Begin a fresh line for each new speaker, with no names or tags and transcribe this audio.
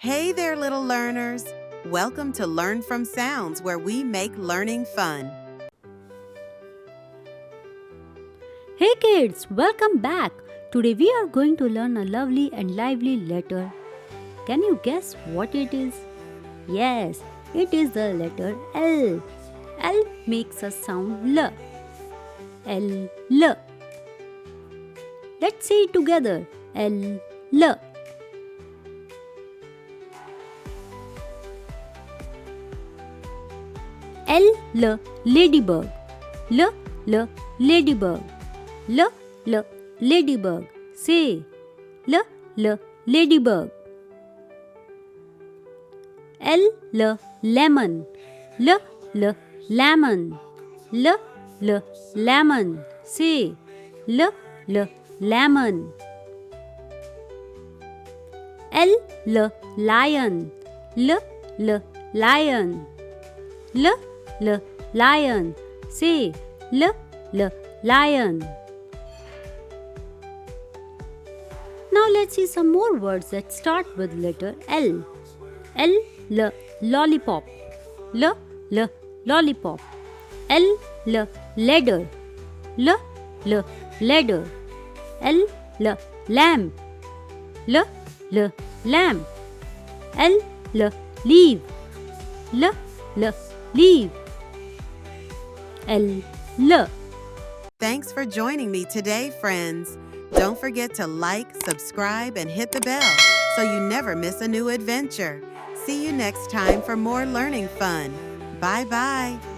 Hey there, little learners! Welcome to Learn from Sounds, where we make learning fun.
Hey kids, welcome back. Today we are going to learn a lovely and lively letter. Can you guess what it is? Yes, it is the letter L. L makes us sound L. L, L. Let's say it together. L, L. L, L, ladybug. L, L, ladybug. L, L, ladybug. Say, L, L, ladybug. L, L, lemon. L, L, lemon. L, L, lemon. Say, L, L, lemon. L, L, lion. L, L, lion. L, L, lion. Say, L, L, lion. Now let's see some more words that start with letter L. L, L, lollipop. L, L, lollipop. L, L, ladder. L, L, ladder. L, L, lamp. L, L, lamp. L, L, leaf. L, L, leaf. L, L.
Thanks for joining me today, friends. Don't forget to like, subscribe, and hit the bell so you never miss a new adventure. See you next time for more learning fun. Bye-bye.